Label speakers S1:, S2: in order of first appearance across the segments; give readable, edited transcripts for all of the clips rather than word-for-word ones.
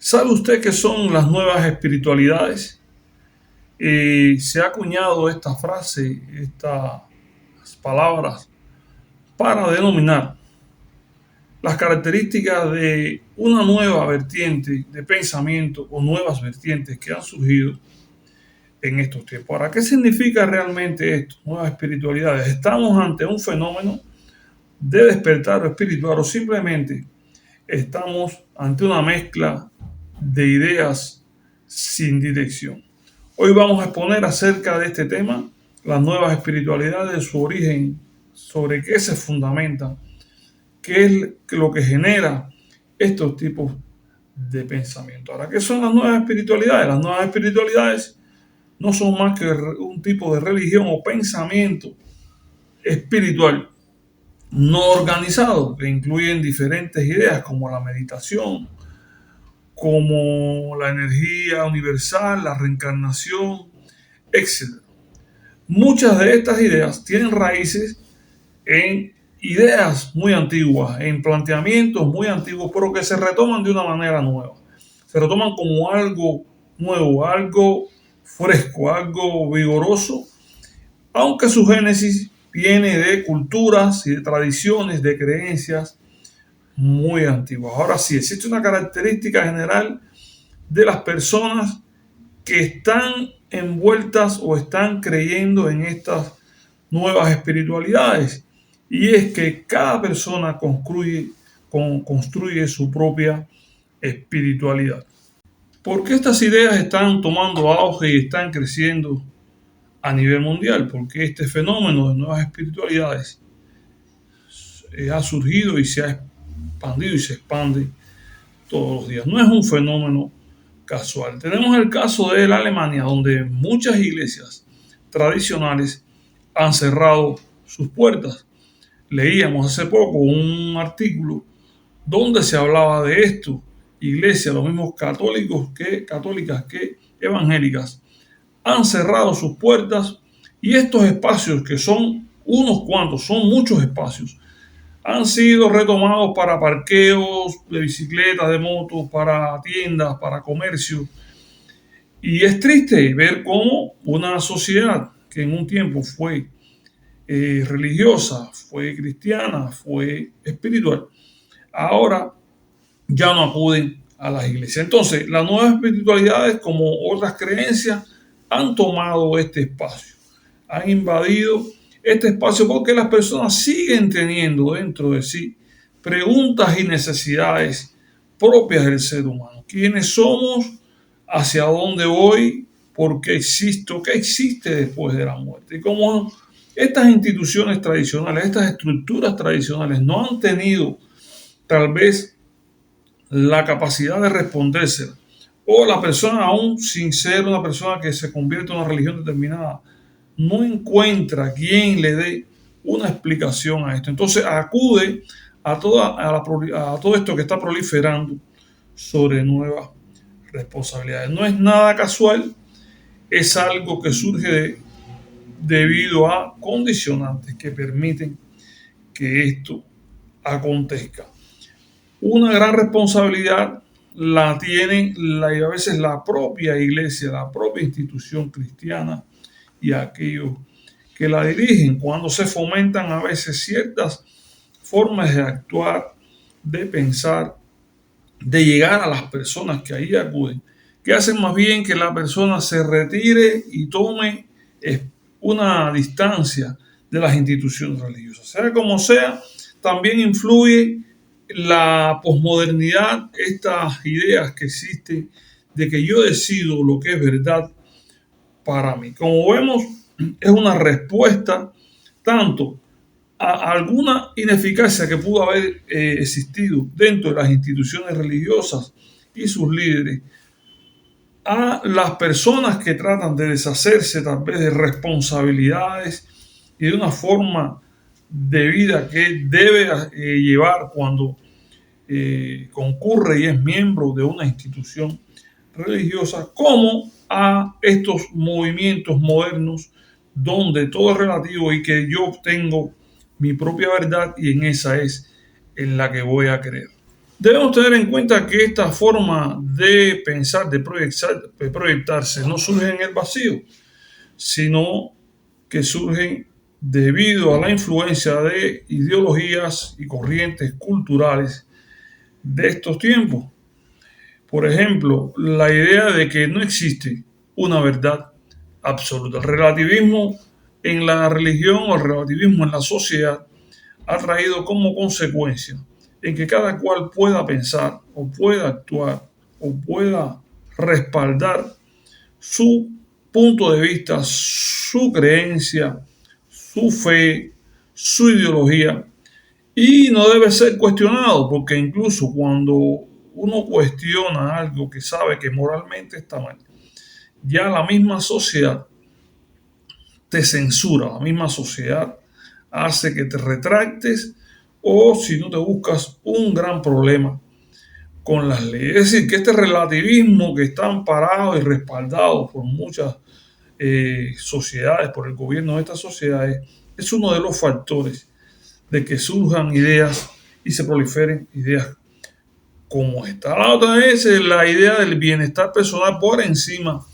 S1: ¿Sabe usted qué son las nuevas espiritualidades? Se ha acuñado esta frase, estas palabras, para denominar las características de una nueva vertiente de pensamiento o nuevas vertientes que han surgido en estos tiempos. Ahora, ¿qué significa realmente esto? Nuevas espiritualidades. ¿Estamos ante un fenómeno de despertar espiritual o simplemente estamos ante una mezcla de ideas sin dirección? Hoy vamos a exponer acerca de este tema, las nuevas espiritualidades, su origen, sobre qué se fundamentan, qué es lo que genera estos tipos de pensamiento. Ahora, ¿qué son las nuevas espiritualidades? Las nuevas espiritualidades no son más que un tipo de religión o pensamiento espiritual no organizado que incluyen diferentes ideas como la meditación, como la energía universal, la reencarnación, etc. Muchas de estas ideas tienen raíces en ideas muy antiguas, en planteamientos muy antiguos, pero que se retoman de una manera nueva. Se retoman como algo nuevo, algo fresco, algo vigoroso, aunque su génesis viene de culturas y de tradiciones, de creencias muy antiguas. Ahora sí, existe una característica general de las personas que están envueltas o están creyendo en estas nuevas espiritualidades. Y es que cada persona construye su propia espiritualidad. ¿Por qué estas ideas están tomando auge y están creciendo a nivel mundial? Porque este fenómeno de nuevas espiritualidades ha surgido y se ha expandido y se expande todos los días. No es un fenómeno casual. Tenemos el caso de la Alemania, donde muchas iglesias tradicionales han cerrado sus puertas. Leíamos hace poco un artículo donde se hablaba de esto. Iglesias, los mismos católicas que evangélicas, han cerrado sus puertas y estos espacios, que son unos cuantos, son muchos espacios, han sido retomados para parqueos de bicicletas, de motos, para tiendas, para comercio. Y es triste ver cómo una sociedad que en un tiempo fue religiosa, fue cristiana, fue espiritual, ahora ya no acuden a las iglesias. Entonces, las nuevas espiritualidades, como otras creencias, han tomado este espacio, han invadido este espacio porque las personas siguen teniendo dentro de sí preguntas y necesidades propias del ser humano. ¿Quiénes somos? ¿Hacia dónde voy? ¿Por qué existo? ¿Qué existe después de la muerte? Y como estas instituciones tradicionales, estas estructuras tradicionales no han tenido tal vez la capacidad de responderse, o la persona, aún sin ser una persona que se convierte en una religión determinada, no encuentra quien le dé una explicación a esto. Entonces acude a todo esto que está proliferando sobre nuevas responsabilidades. No es nada casual, es algo que surge debido a condicionantes que permiten que esto acontezca. Una gran responsabilidad la tiene a veces la propia iglesia, la propia institución cristiana y aquellos que la dirigen, cuando se fomentan a veces ciertas formas de actuar, de pensar, de llegar a las personas que ahí acuden, que hacen más bien que la persona se retire y tome una distancia de las instituciones religiosas. Sea como sea, también influye la posmodernidad, estas ideas que existen de que yo decido lo que es verdad para mí. Como vemos, es una respuesta tanto a alguna ineficacia que pudo haber existido dentro de las instituciones religiosas y sus líderes, a las personas que tratan de deshacerse tal vez de responsabilidades y de una forma de vida que debe llevar cuando concurre y es miembro de una institución religiosa, como a estos movimientos modernos donde todo es relativo y que yo obtengo mi propia verdad y en esa es en la que voy a creer. Debemos tener en cuenta que esta forma de pensar, de proyectarse, no surge en el vacío, sino que surgen debido a la influencia de ideologías y corrientes culturales de estos tiempos. Por ejemplo, la idea de que no existe una verdad absoluta. El relativismo en la religión o el relativismo en la sociedad ha traído como consecuencia en que cada cual pueda pensar o pueda actuar o pueda respaldar su punto de vista, su creencia, su fe, su ideología, y no debe ser cuestionado, porque incluso cuando uno cuestiona algo que sabe que moralmente está mal, ya la misma sociedad te censura, la misma sociedad hace que te retractes o si no te buscas un gran problema con las leyes. Es decir, que este relativismo que está amparado y respaldado por muchas sociedades, por el gobierno de estas sociedades, es uno de los factores de que surjan ideas y se proliferen ideas como esta. La otra es la idea del bienestar personal por encima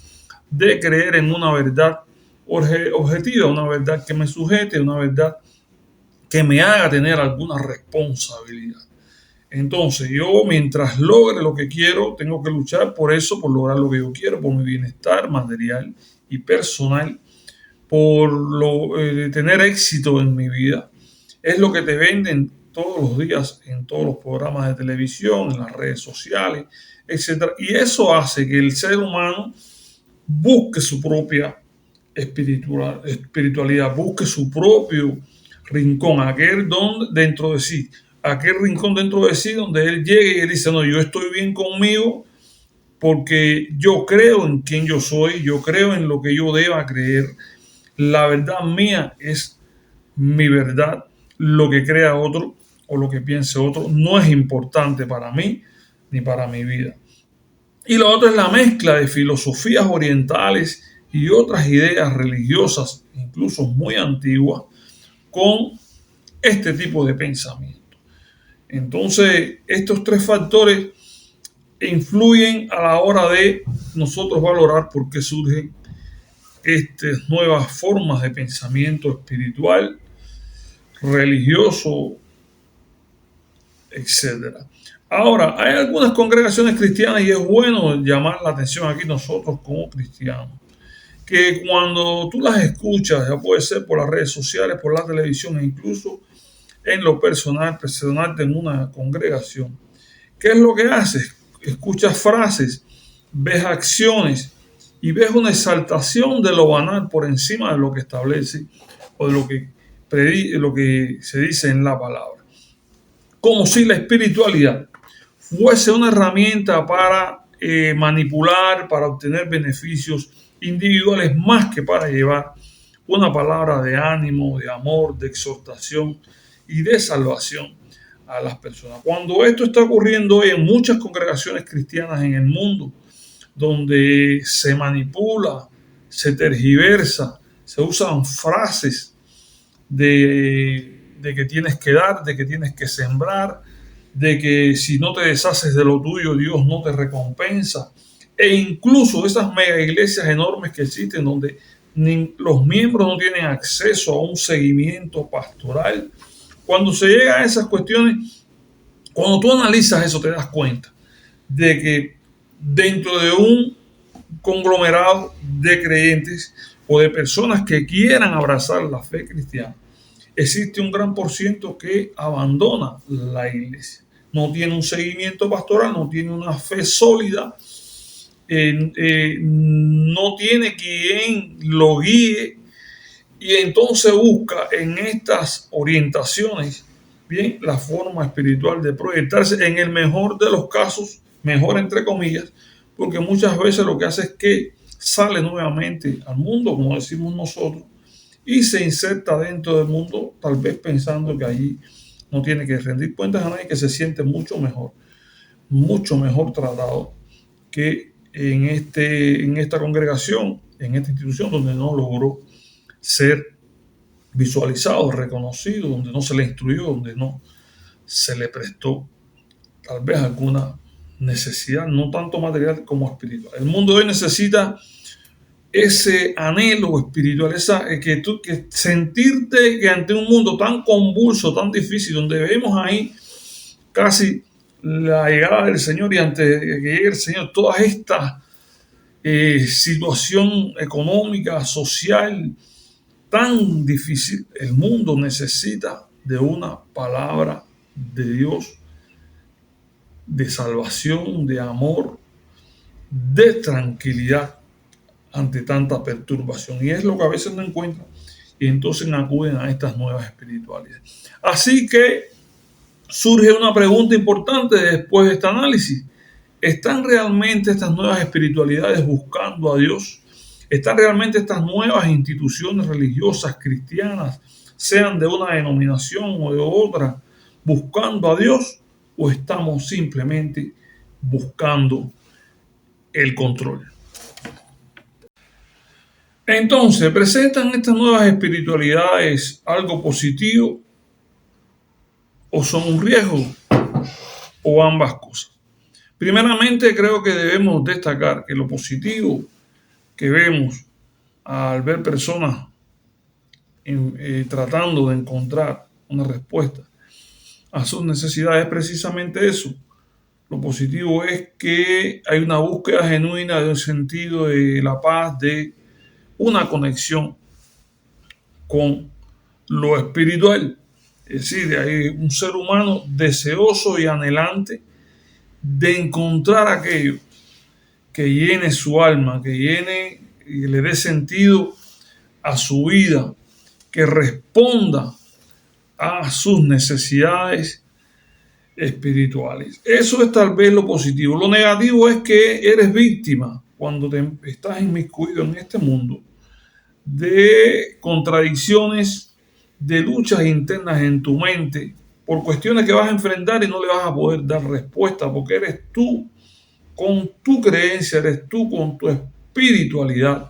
S1: de creer en una verdad objetiva, una verdad que me sujete, una verdad que me haga tener alguna responsabilidad. Entonces, yo mientras logre lo que quiero, tengo que luchar por eso, por lograr lo que yo quiero, por mi bienestar material y personal, tener éxito en mi vida. Es lo que te venden todos los días en todos los programas de televisión, en las redes sociales, etcétera. Y eso hace que el ser humano busque su propia espiritualidad, busque su propio rincón, dentro de sí, aquel rincón dentro de sí donde él llegue y él dice, no, yo estoy bien conmigo porque yo creo en quien yo soy, yo creo en lo que yo deba creer, la verdad mía es mi verdad, lo que crea otro o lo que piense otro no es importante para mí ni para mi vida. Y lo otro es la mezcla de filosofías orientales y otras ideas religiosas, incluso muy antiguas, con este tipo de pensamiento. Entonces, estos tres factores influyen a la hora de nosotros valorar por qué surgen estas nuevas formas de pensamiento espiritual, religioso, etcétera. Ahora, hay algunas congregaciones cristianas y es bueno llamar la atención aquí nosotros como cristianos, que cuando tú las escuchas, ya puede ser por las redes sociales, por la televisión e incluso en lo personal, personal en una congregación, ¿qué es lo que haces? Escuchas frases, ves acciones y ves una exaltación de lo banal por encima de lo que establece o de lo que se dice en la palabra. Como si la espiritualidad fuese una herramienta para manipular, para obtener beneficios individuales más que para llevar una palabra de ánimo, de amor, de exhortación y de salvación a las personas. Cuando esto está ocurriendo hoy en muchas congregaciones cristianas en el mundo, donde se manipula, se tergiversa, se usan frases de que tienes que dar, de que tienes que sembrar, de que si no te deshaces de lo tuyo, Dios no te recompensa. E incluso esas mega iglesias enormes que existen donde los miembros no tienen acceso a un seguimiento pastoral. Cuando se llega a esas cuestiones, cuando tú analizas eso, te das cuenta de que dentro de un conglomerado de creyentes o de personas que quieran abrazar la fe cristiana, existe un gran por ciento que abandona la iglesia. No tiene un seguimiento pastoral, no tiene una fe sólida, no tiene quien lo guíe y entonces busca en estas orientaciones, bien, la forma espiritual de proyectarse en el mejor de los casos, mejor entre comillas, porque muchas veces lo que hace es que sale nuevamente al mundo, como decimos nosotros, y se inserta dentro del mundo, tal vez pensando que allí no tiene que rendir cuentas a nadie, que se siente mucho mejor tratado que en esta congregación, en esta institución donde no logró ser visualizado, reconocido, donde no se le instruyó, donde no se le prestó tal vez alguna necesidad, no tanto material como espiritual. El mundo de hoy necesita ese anhelo espiritual, que sentirte que ante un mundo tan convulso, tan difícil, donde vemos ahí casi la llegada del Señor y antes de que llegue el Señor, toda esta situación económica, social, tan difícil, el mundo necesita de una palabra de Dios, de salvación, de amor, de tranquilidad ante tanta perturbación. Y es lo que a veces no encuentran. Y entonces acuden a estas nuevas espiritualidades. Así que surge una pregunta importante después de este análisis. ¿Están realmente estas nuevas espiritualidades buscando a Dios? ¿Están realmente estas nuevas instituciones religiosas cristianas, sean de una denominación o de otra, buscando a Dios? ¿O estamos simplemente buscando el control? Entonces, ¿presentan estas nuevas espiritualidades algo positivo o son un riesgo o ambas cosas? Primeramente, creo que debemos destacar que lo positivo que vemos al ver personas tratando de encontrar una respuesta a sus necesidades es precisamente eso. Lo positivo es que hay una búsqueda genuina de un sentido de la paz, de una conexión con lo espiritual. Es decir, hay un ser humano deseoso y anhelante de encontrar aquello que llene su alma, que llene y le dé sentido a su vida, que responda a sus necesidades espirituales. Eso es tal vez lo positivo. Lo negativo es que eres víctima cuando estás inmiscuido en este mundo de contradicciones, de luchas internas en tu mente por cuestiones que vas a enfrentar y no le vas a poder dar respuesta porque eres tú con tu creencia, eres tú con tu espiritualidad.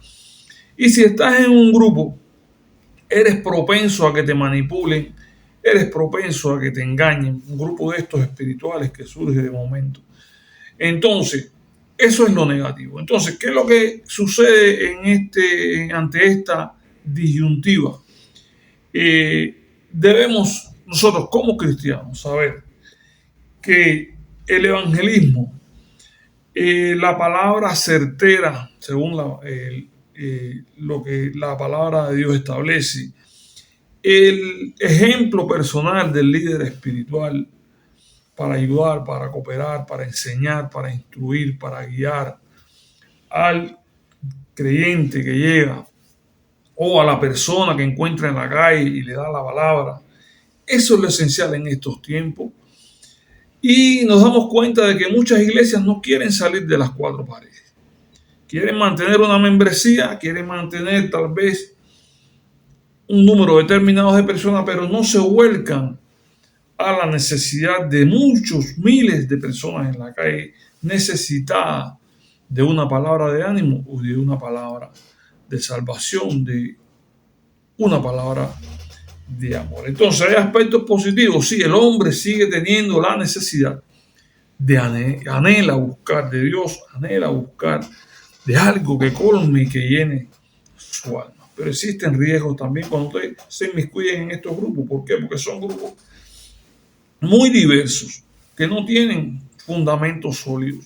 S1: Y si estás en un grupo, eres propenso a que te manipulen, eres propenso a que te engañen, un grupo de estos espirituales que surge de momento. Entonces, eso es lo negativo. Entonces, ¿qué es lo que sucede ante esta disyuntiva? Debemos nosotros como cristianos saber que el evangelismo, la palabra certera, según lo que la palabra de Dios establece, el ejemplo personal del líder espiritual para ayudar, para cooperar, para enseñar, para instruir, para guiar al creyente que llega o a la persona que encuentra en la calle y le da la palabra. Eso es lo esencial en estos tiempos. Y nos damos cuenta de que muchas iglesias no quieren salir de las cuatro paredes. Quieren mantener una membresía, quieren mantener tal vez un número determinado de personas, pero no se vuelcan a la necesidad de muchos miles de personas en la calle necesitadas de una palabra de ánimo o de una palabra de salvación, de una palabra de amor. Entonces hay aspectos positivos. Sí, el hombre sigue teniendo la necesidad de anhela buscar de Dios, anhela buscar de algo que colme y que llene su alma. Pero existen riesgos también cuando ustedes se inmiscuyen en estos grupos. ¿Por qué? Porque son grupos muy diversos, que no tienen fundamentos sólidos,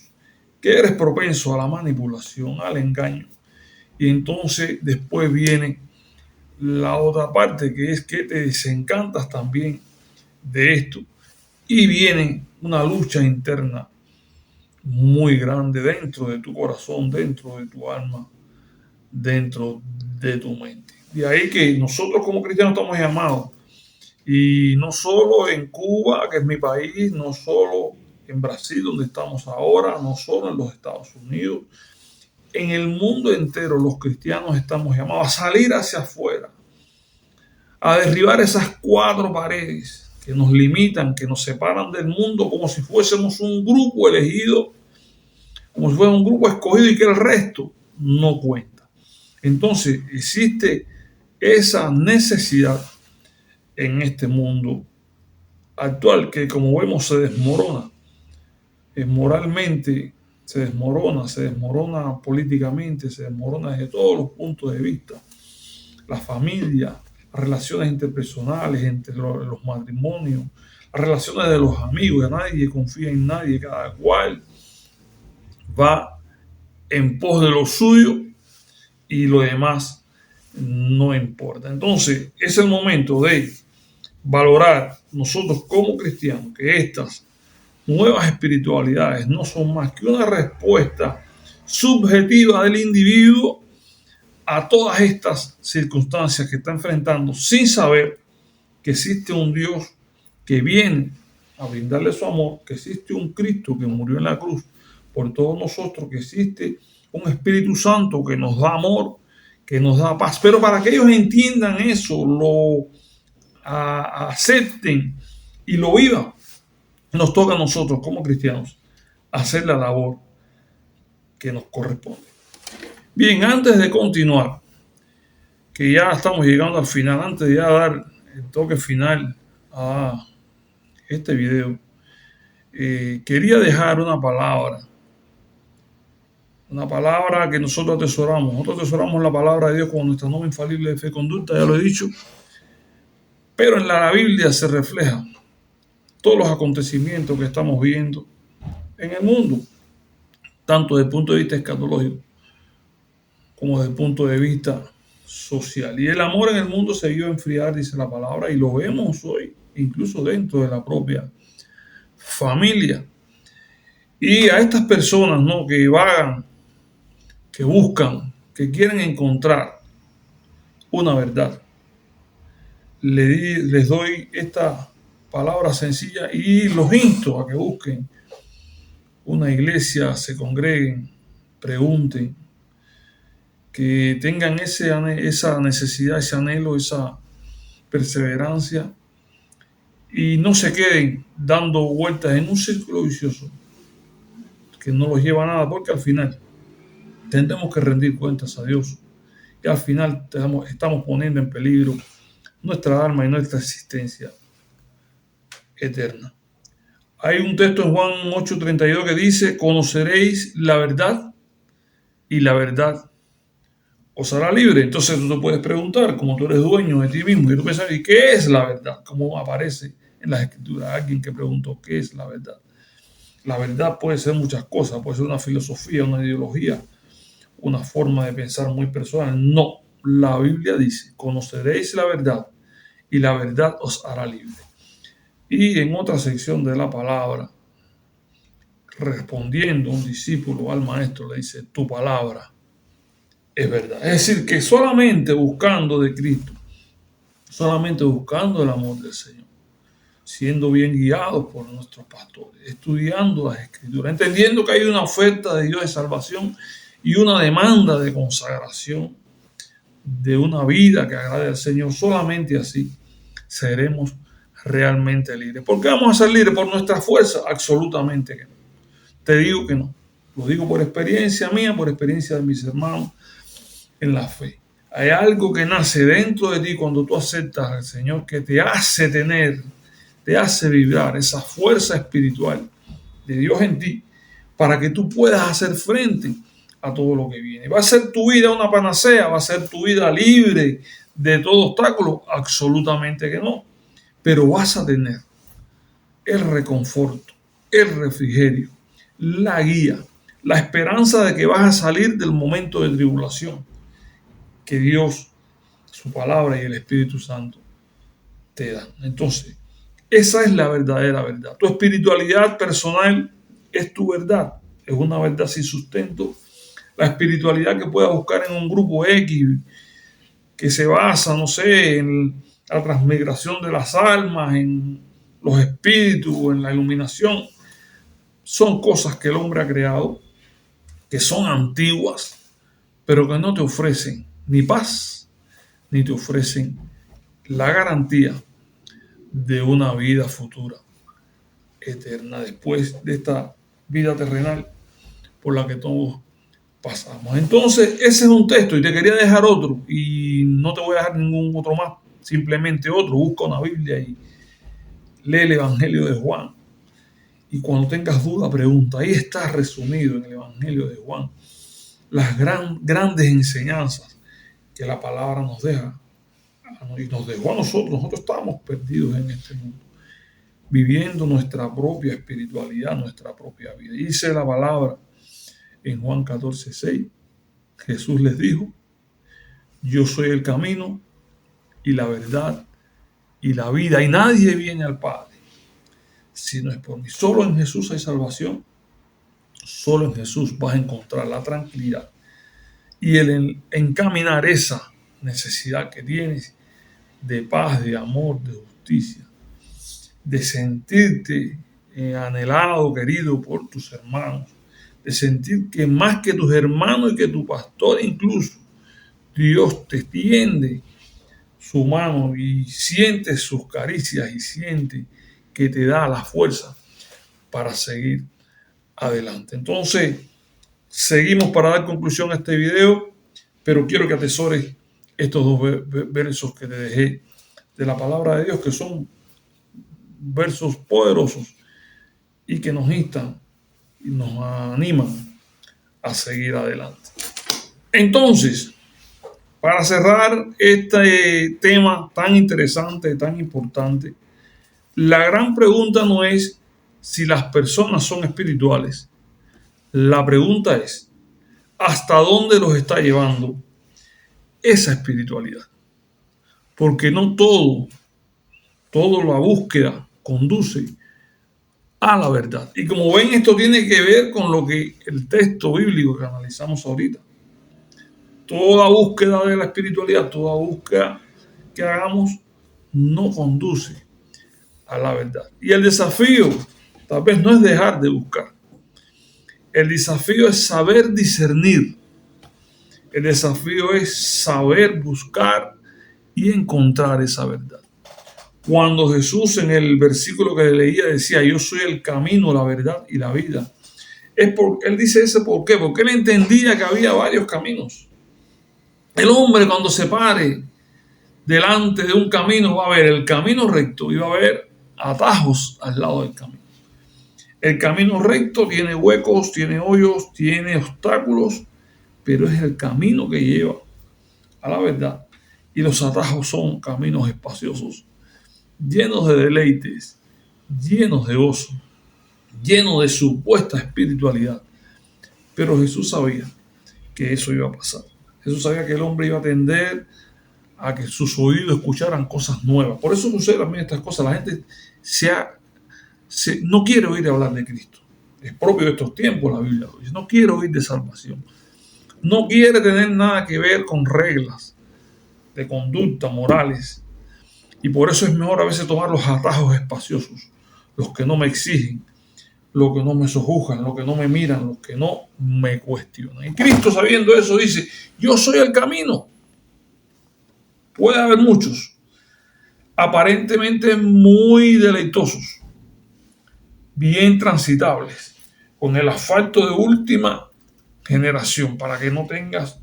S1: que eres propenso a la manipulación, al engaño. Y entonces después viene la otra parte, que es que te desencantas también de esto. Y viene una lucha interna muy grande dentro de tu corazón, dentro de tu alma, dentro de tu mente. De ahí que nosotros como cristianos estamos llamados, y no solo en Cuba, que es mi país, no solo en Brasil, donde estamos ahora, no solo en los Estados Unidos, en el mundo entero los cristianos estamos llamados a salir hacia afuera, a derribar esas cuatro paredes que nos limitan, que nos separan del mundo como si fuésemos un grupo elegido, como si fuera un grupo escogido y que el resto no cuenta. Entonces existe esa necesidad en este mundo actual que, como vemos, se desmorona moralmente se desmorona políticamente, se desmorona desde todos los puntos de vista. La familia, las relaciones interpersonales, entre los matrimonios, las relaciones de los amigos, nadie confía en nadie, cada cual va en pos de lo suyo y lo demás no importa. Entonces, es el momento de valorar nosotros como cristianos que estas nuevas espiritualidades no son más que una respuesta subjetiva del individuo a todas estas circunstancias que está enfrentando sin saber que existe un Dios que viene a brindarle su amor, que existe un Cristo que murió en la cruz por todos nosotros, que existe un Espíritu Santo que nos da amor, que nos da paz. Pero para que ellos entiendan eso, lo acepten y lo vivan, nos toca a nosotros como cristianos hacer la labor que nos corresponde. Bien, antes de continuar, que ya estamos llegando al final, antes de ya dar el toque final a este video, quería dejar una palabra que nosotros atesoramos. Nosotros atesoramos la palabra de Dios como nuestra norma infalible de fe y conducta, ya lo he dicho, pero en la Biblia se refleja todos los acontecimientos que estamos viendo en el mundo, tanto desde el punto de vista escatológico como desde el punto de vista social. Y el amor en el mundo se vio enfriar, dice la palabra, y lo vemos hoy, incluso dentro de la propia familia. Y a estas personas, ¿no?, que vagan, que buscan, que quieren encontrar una verdad, les doy esta palabra sencilla y los insto a que busquen una iglesia, se congreguen, pregunten, que tengan esa necesidad, ese anhelo, esa perseverancia y no se queden dando vueltas en un círculo vicioso que no los lleva a nada, porque al final tendremos que rendir cuentas a Dios y al final estamos poniendo en peligro nuestra alma y nuestra existencia eterna. Hay un texto en Juan 8:32 que dice: conoceréis la verdad y la verdad os hará libre. Entonces tú te puedes preguntar, como tú eres dueño de ti mismo, y tú piensas, ¿y qué es la verdad? ¿Cómo aparece en las escrituras alguien que preguntó qué es la verdad? La verdad puede ser muchas cosas, puede ser una filosofía, una ideología, una forma de pensar muy personal. No, la Biblia dice: conoceréis la verdad y la verdad os hará libre. Y en otra sección de la palabra, respondiendo un discípulo al maestro, le dice: tu palabra es verdad. Es decir, que solamente buscando de Cristo, solamente buscando el amor del Señor, siendo bien guiados por nuestros pastores, estudiando las Escrituras, entendiendo que hay una oferta de Dios de salvación y una demanda de consagración de una vida que agrade al Señor, solamente así seremos realmente libres. ¿Por qué vamos a ser libres? ¿Por nuestra fuerza? Absolutamente que no. Te digo que no. Lo digo por experiencia mía, por experiencia de mis hermanos en la fe. Hay algo que nace dentro de ti cuando tú aceptas al Señor, que te hace tener, te hace vibrar esa fuerza espiritual de Dios en ti para que tú puedas hacer frente a todo lo que viene. ¿Va a ser tu vida una panacea? ¿Va a ser tu vida libre de todo obstáculo? Absolutamente que no. Pero vas a tener el reconforto, el refrigerio, la guía, la esperanza de que vas a salir del momento de tribulación que Dios, su palabra y el Espíritu Santo te dan. Entonces, esa es la verdadera verdad. Tu espiritualidad personal es tu verdad. Es una verdad sin sustento. La espiritualidad que puedas buscar en un grupo X, que se basa, no sé, en la transmigración de las almas, en los espíritus, en la iluminación, son cosas que el hombre ha creado, que son antiguas, pero que no te ofrecen ni paz, ni te ofrecen la garantía de una vida futura eterna después de esta vida terrenal por la que todos pasamos. Entonces, ese es un texto y te quería dejar otro y no te voy a dejar ningún otro más, simplemente otro. Busca una Biblia y lee el Evangelio de Juan Y cuando tengas duda, pregunta. Ahí está resumido en el Evangelio de Juan las grandes enseñanzas que la palabra nos deja y nos dejó a nosotros. Nosotros estábamos perdidos en este mundo, viviendo nuestra propia espiritualidad, nuestra propia vida. Y dice la palabra en Juan 14:6, Jesús les dijo: yo soy el camino y la verdad y la vida, y nadie viene al Padre si no es por mí. Solo en Jesús hay salvación, solo en Jesús vas a encontrar la tranquilidad y el encaminar esa necesidad que tienes de paz, de amor, de justicia, de sentirte anhelado, querido por tus hermanos, de sentir que más que tus hermanos y que tu pastor incluso, Dios te tiende su mano y siente sus caricias y siente que te da la fuerza para seguir adelante. Entonces, seguimos para dar conclusión a este video, pero quiero que atesores estos dos versos que te dejé de la palabra de Dios, que son versos poderosos y que nos instan y nos animan a seguir adelante. Entonces, para cerrar este tema tan interesante, tan importante, la gran pregunta no es si las personas son espirituales. La pregunta es, ¿hasta dónde los está llevando esa espiritualidad? Porque no todo la búsqueda conduce a la verdad. Y como ven, esto tiene que ver con lo que el texto bíblico que analizamos ahorita. Toda búsqueda de la espiritualidad, toda búsqueda que hagamos no conduce a la verdad. Y el desafío tal vez no es dejar de buscar. El desafío es saber discernir. El desafío es saber buscar y encontrar esa verdad. Cuando Jesús en el versículo que leía decía: yo soy el camino, la verdad y la vida, él dice ese por qué, porque él entendía que había varios caminos. El hombre, cuando se pare delante de un camino, va a ver el camino recto y va a haber atajos al lado del camino. El camino recto tiene huecos, tiene hoyos, tiene obstáculos, pero es el camino que lleva a la verdad. Y los atajos son caminos espaciosos, llenos de deleites, llenos de gozo, llenos de supuesta espiritualidad. Pero Jesús sabía que eso iba a pasar. Jesús sabía que el hombre iba a tender a que sus oídos escucharan cosas nuevas. Por eso sucede también estas cosas. La gente no quiere oír hablar de Cristo. Es propio de estos tiempos, la Biblia lo dice. No quiere oír de salvación. No quiere tener nada que ver con reglas de conducta, morales. Y por eso es mejor a veces tomar los atajos espaciosos, los que no me exigen, los que no me sojuzgan, los que no me miran, los que no me cuestionan. Y Cristo, sabiendo eso, dice: yo soy el camino. Puede haber muchos, aparentemente muy deleitosos, bien transitables, con el asfalto de última generación, para que no tengas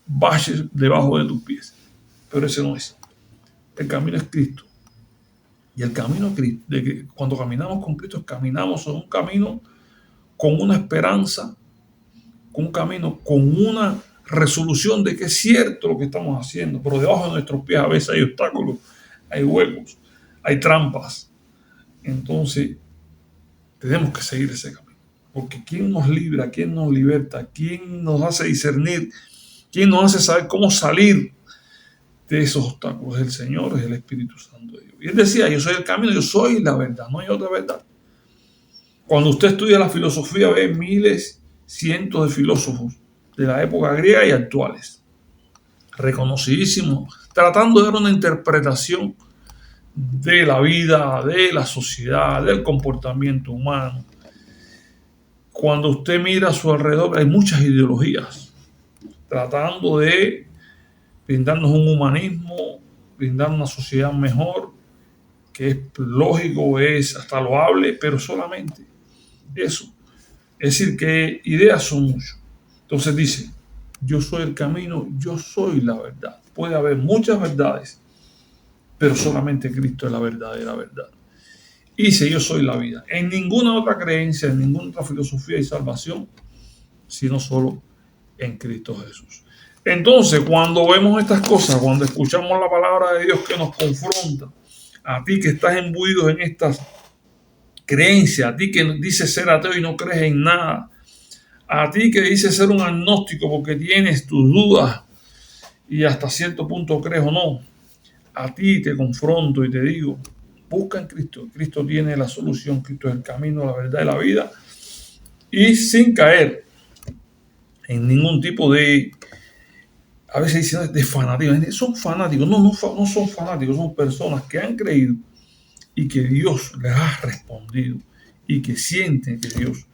S1: baches debajo de tus pies. Pero ese no es. El camino es Cristo. Y el camino de que cuando caminamos con Cristo, caminamos en un camino con una esperanza, con un camino con una resolución de que es cierto lo que estamos haciendo, pero debajo de nuestros pies a veces hay obstáculos, hay huecos, hay trampas. Entonces tenemos que seguir ese camino, porque ¿quién nos libra? ¿Quién nos liberta? ¿Quién nos hace discernir? ¿Quién nos hace saber cómo salir de esos obstáculos? El Señor, es el Espíritu Santo de Dios. Y él decía: yo soy el camino, yo soy la verdad, no hay otra verdad. Cuando usted estudia la filosofía, ve miles, cientos de filósofos de la época griega y actuales, reconocidísimos, tratando de dar una interpretación de la vida, de la sociedad, del comportamiento humano. Cuando usted mira a su alrededor, hay muchas ideologías tratando de brindarnos un humanismo, brindar una sociedad mejor, que es lógico, es hasta loable, pero solamente eso. Es decir, que ideas son muchas. Entonces dice: yo soy el camino, yo soy la verdad. Puede haber muchas verdades, pero solamente Cristo es la verdadera verdad. y dice: yo soy la vida. En ninguna otra creencia, en ninguna otra filosofía hay salvación, sino solo en Cristo Jesús. Entonces, cuando vemos estas cosas, cuando escuchamos la palabra de Dios que nos confronta, a ti que estás imbuido en estas creencias, a ti que dices ser ateo y no crees en nada, a ti que dices ser un agnóstico porque tienes tus dudas y hasta cierto punto crees o no, a ti te confronto y te digo: busca en Cristo. Cristo tiene la solución, Cristo es el camino, la verdad y la vida, y sin caer en ningún tipo de, a veces dicen, de fanatismo. Son fanáticos. No son fanáticos, son personas que han creído y que Dios les ha respondido y que sienten que Dios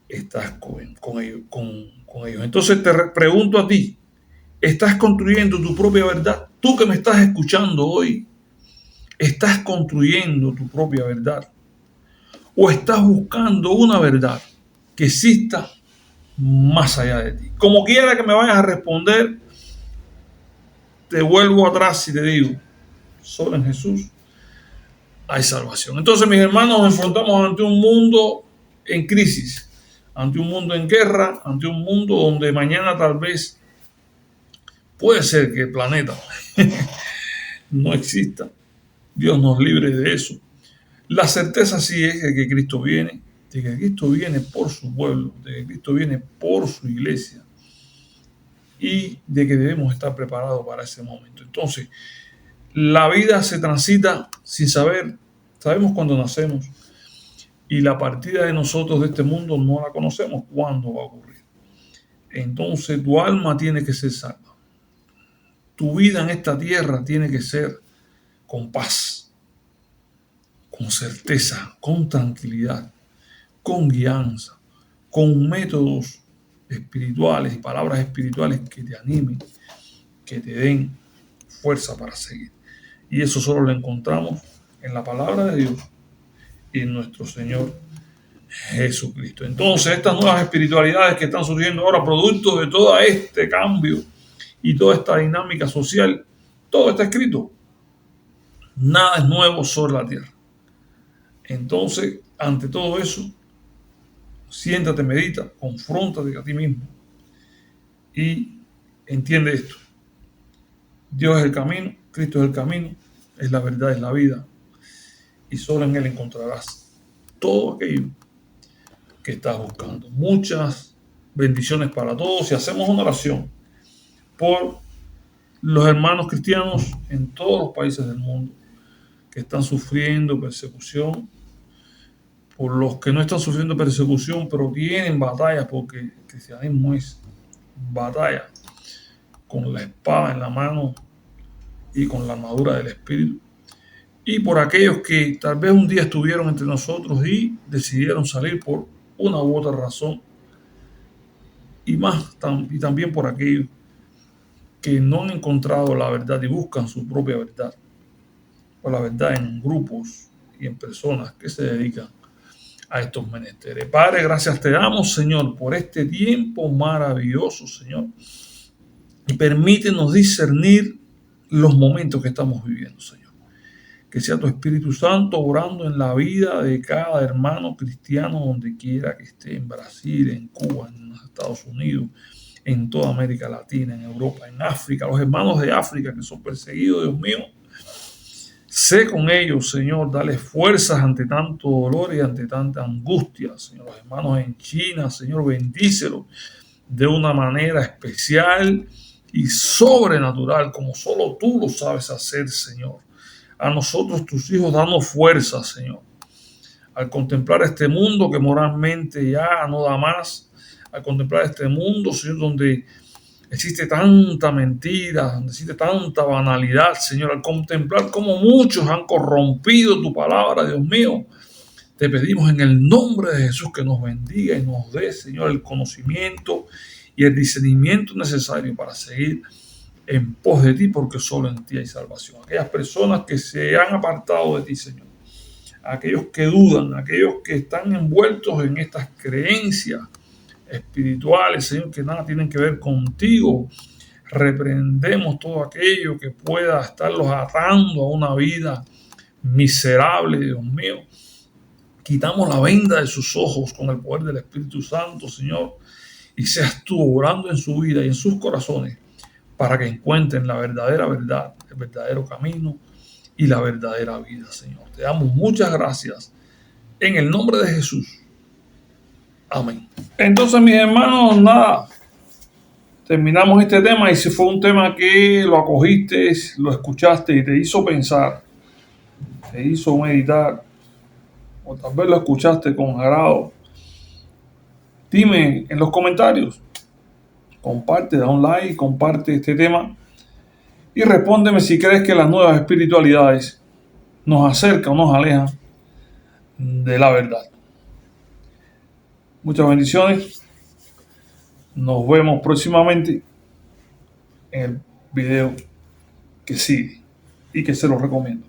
S1: está con ellos. Entonces te pregunto a ti: ¿estás construyendo tu propia verdad? Tú que me estás escuchando hoy, ¿estás construyendo tu propia verdad? ¿O estás buscando una verdad que exista más allá de ti? Como quiera que me vayas a responder, te vuelvo atrás y te digo: solo en Jesús hay salvación. Entonces, mis hermanos, nos enfrentamos ante un mundo en crisis, ante un mundo en guerra, ante un mundo donde mañana tal vez puede ser que el planeta no exista. Dios nos libre de eso. La certeza sí es de que Cristo viene, de que Cristo viene por su pueblo, de que Cristo viene por su iglesia y de que debemos estar preparados para ese momento. Entonces, la vida se transita sin saber. Sabemos cuándo nacemos y la partida de nosotros de este mundo no la conocemos cuándo va a ocurrir. Entonces, tu alma tiene que ser salva. Tu vida en esta tierra tiene que ser con paz, con certeza, con tranquilidad, con guianza, con métodos espirituales y palabras espirituales que te animen, que te den fuerza para seguir. Y eso solo lo encontramos en la palabra de Dios y en nuestro Señor Jesucristo. Entonces, estas nuevas espiritualidades que están surgiendo ahora, producto de todo este cambio y toda esta dinámica social, todo está escrito. Nada es nuevo sobre la tierra. Entonces, ante todo eso, siéntate, medita, confróntate a ti mismo y entiende esto: Dios es el camino, Cristo es el camino, es la verdad, es la vida, y solo en Él encontrarás todo aquello que estás buscando. Muchas bendiciones para todos, y hacemos una oración por los hermanos cristianos en todos los países del mundo que están sufriendo persecución, por los que no están sufriendo persecución pero tienen batallas, porque el cristianismo es batalla, con la espada en la mano y con la armadura del Espíritu. Y por aquellos que tal vez un día estuvieron entre nosotros y decidieron salir por una u otra razón. Y también por aquellos que no han encontrado la verdad y buscan su propia verdad, o la verdad en grupos y en personas que se dedican a estos menesteres. Padre, gracias te damos, Señor, por este tiempo maravilloso, Señor. Y permítenos discernir los momentos que estamos viviendo, Señor. Que sea tu Espíritu Santo obrando en la vida de cada hermano cristiano donde quiera que esté, en Brasil, en Cuba, en los Estados Unidos, en toda América Latina, en Europa, en África, los hermanos de África que son perseguidos, Dios mío. Sé con ellos, Señor, dale fuerzas ante tanto dolor y ante tanta angustia, Señor. Los hermanos en China, Señor, bendícelos de una manera especial y sobrenatural, como solo tú lo sabes hacer, Señor. A nosotros, tus hijos, danos fuerza, Señor, al contemplar este mundo que moralmente ya no da más, al contemplar este mundo, Señor, donde existe tanta mentira, donde existe tanta banalidad, Señor, al contemplar cómo muchos han corrompido tu palabra, Dios mío. Te pedimos en el nombre de Jesús que nos bendiga y nos dé, Señor, el conocimiento y el discernimiento necesario para seguir en pos de ti, porque solo en ti hay salvación. Aquellas personas que se han apartado de ti, Señor, aquellos que dudan, aquellos que están envueltos en estas creencias espirituales, Señor, que nada tienen que ver contigo, reprendemos todo aquello que pueda estarlos atando a una vida miserable, Dios mío. Quitamos la venda de sus ojos con el poder del Espíritu Santo, Señor, y seas tú obrando en su vida y en sus corazones para que encuentren la verdadera verdad, el verdadero camino y la verdadera vida, Señor. Te damos muchas gracias en el nombre de Jesús. Amén. Entonces, mis hermanos, nada, terminamos este tema, y si fue un tema que lo acogiste, lo escuchaste y te hizo pensar, te hizo meditar, o tal vez lo escuchaste con agrado, dime en los comentarios, comparte, da un like, comparte este tema y respóndeme si crees que las nuevas espiritualidades nos acercan o nos alejan de la verdad. Muchas bendiciones. Nos vemos próximamente en el video que sigue y que se lo recomiendo.